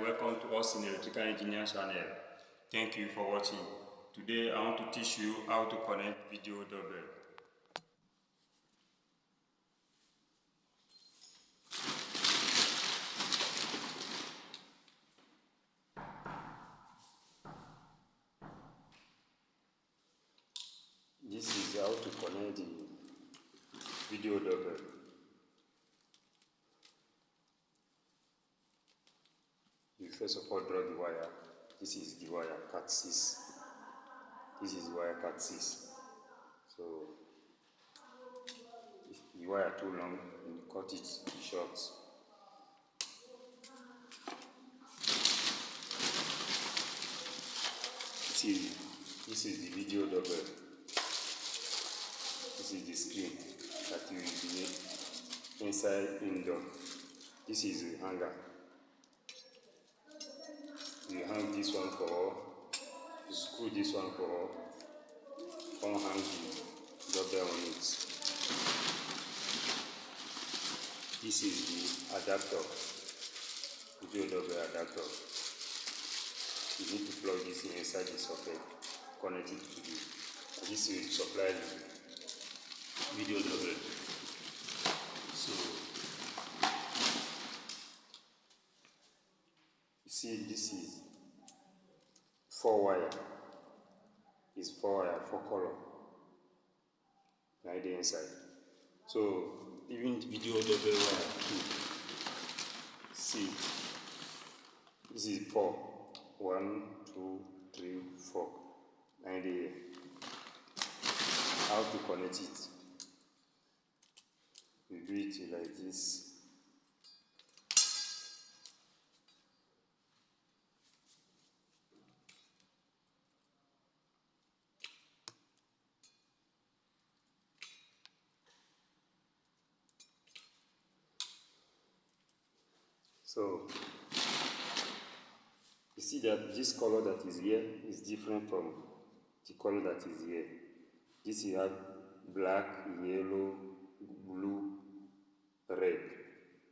welcome to us in Electrical Engineer channel. Thank you for watching. Today I want to teach you how to connect video doorbell. This is how to connect the video doorbell. You first of all draw the wire. This is the wire cat 6. This is wire cat 6. So if the wire too long, you cut it short. This is the video doorbell. This is the screen that you will be inside indoor. This is the hanger. You hang this one for all. You screw this one for all. Come hang the doorbell on it. This is the adapter, video doorbell adapter. You need to plug this in inside the socket, connect it to the. This will supply the video doorbell. So you see, this is 4 wire. It's 4 wire, 4 color. Right there inside. So even the video doorbell wire too. See, this is 4. 1, 2, 3, 4. Right there. How to connect it? You do it like this. So you see that this color that is here is different from the color that is here. This you have black, yellow, blue, red.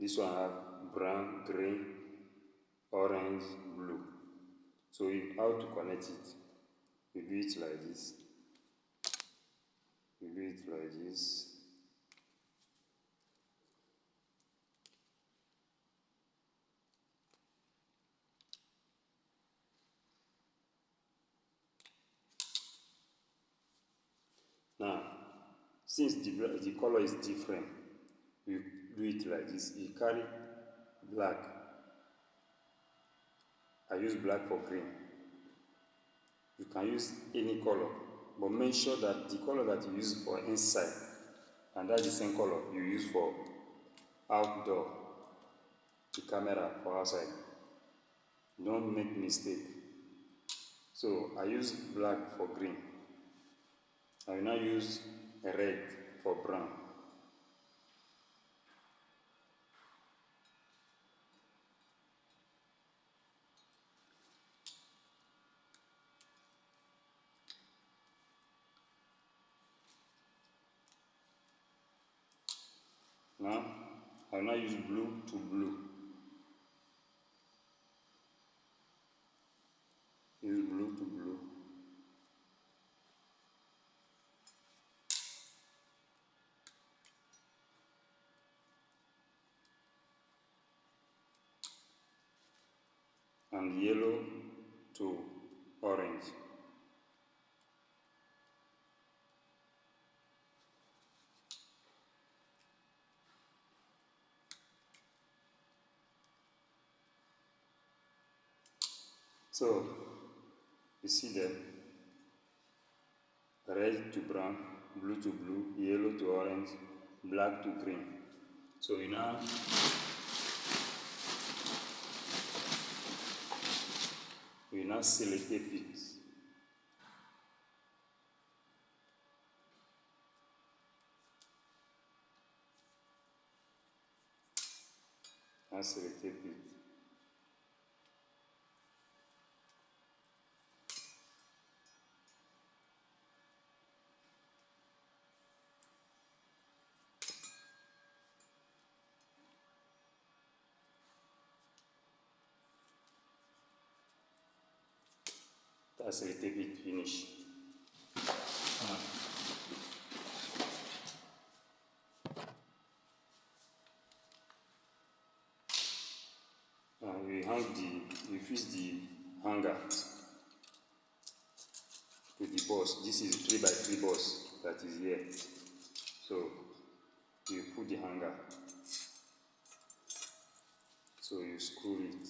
This one have brown, green, orange, blue. So how to connect it? You do it like this. You do it like this. Now, since the color is different, you do it like this. You carry black. I use black for green. You can use any color, but make sure that the color that you use for inside, and that's the same color you use for outdoor, the camera for outside. Don't make mistake. So I use black for green. I will now use a red for brown. Now, I will now use blue to blue. Use blue to blue. And yellow to orange. So you see them, red to brown, blue to blue, yellow to orange, black to green. So we now select it. Now select it. as a little bit finish. We fix the hanger to the boss. This is 3x3 boss that is here. So you put the hanger. So you screw it.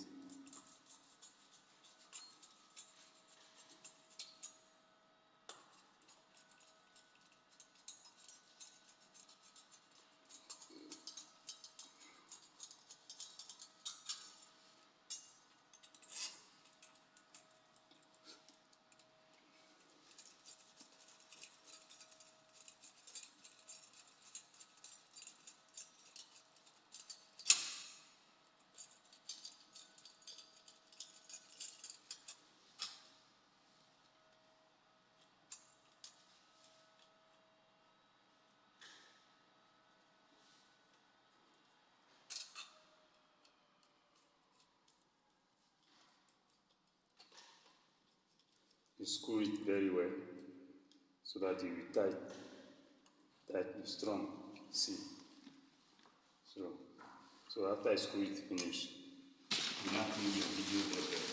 You screw it very well so that it will tight, strong. See. So after I screw it finish, you now clean your video doorbell.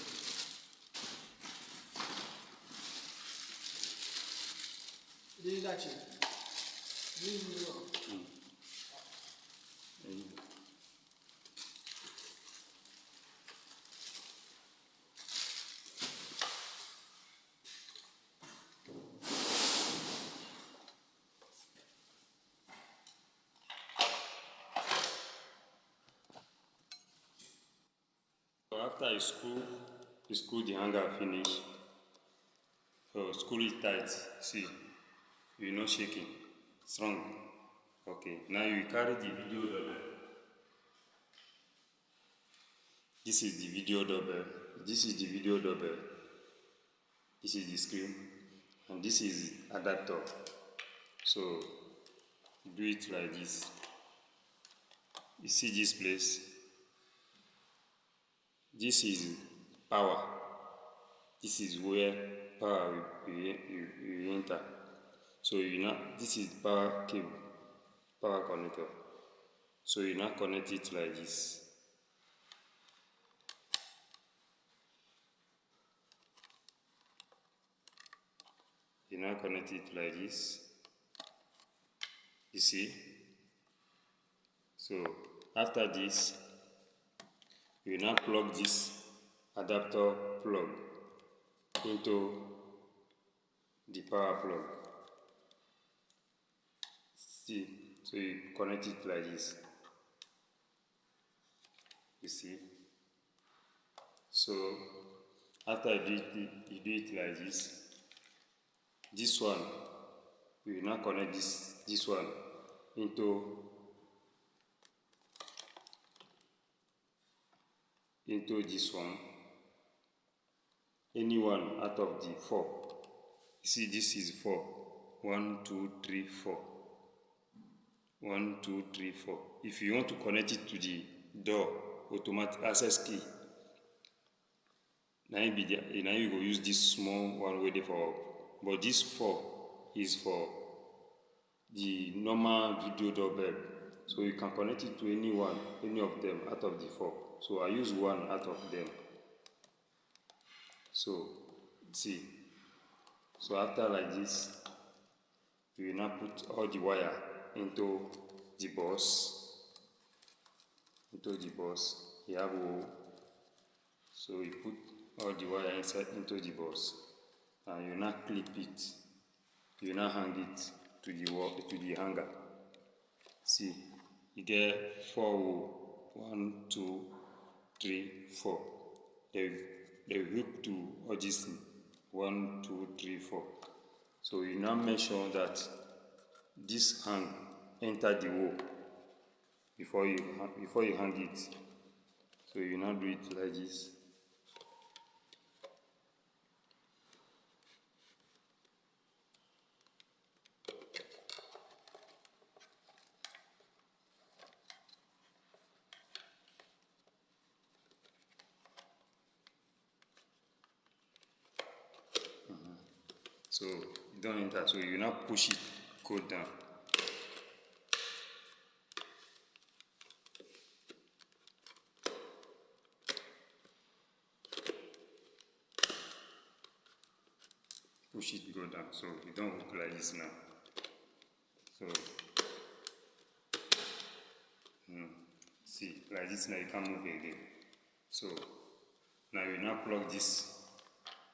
So after you screw the hanger finish. So screw it tight. See, you're not shaking. Strong. Okay. Now you carry the video doorbell. This is the video doorbell. This is the video doorbell. This is the screen, and this is adapter. So do it like this. You see this place. This is power. This is where power will enter. So this is power cable, power connector. So you now connect it like this. You now connect it like this. You see? So after this, you now plug this adapter plug into the power plug. See? So you connect it like this. You see? So after you do it like this, this one, you will now connect this one into this one. Any one out of the 4. You see, this is 4. 1, 2, 3, 4. 1, 2, 3, 4. If you want to connect it to the door, automatic access key, now you go use this small one way for. But this 4 is for the normal video doorbell. So you can connect it to any of them out of the 4. So I use one out of them. So see. So after like this, you will now put all the wire into the box. You have hole. So you put all the wire inside into the box, and you now clip it. You now hang it to the wall, to the hanger. See, you get 4 hole. 1, 2, 3, 4. They hook to all this. 1, 2, 3, 4. So you now make sure that this hang enter the hole before you hang it. So you now do it like this. So you don't enter, so you now push it, go down. Push it, go down. So you don't hook like this now. So see, like this now you can't move again. So now you now plug this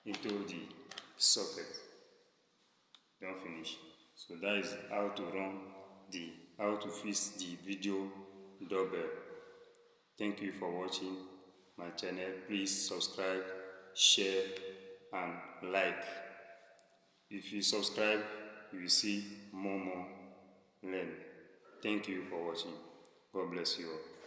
into the socket. Don't finish. So that is how to fix the video doorbell. Thank you for watching my channel. Please subscribe, share and like. If you subscribe, you will see more learn. Thank you for watching. God bless you all.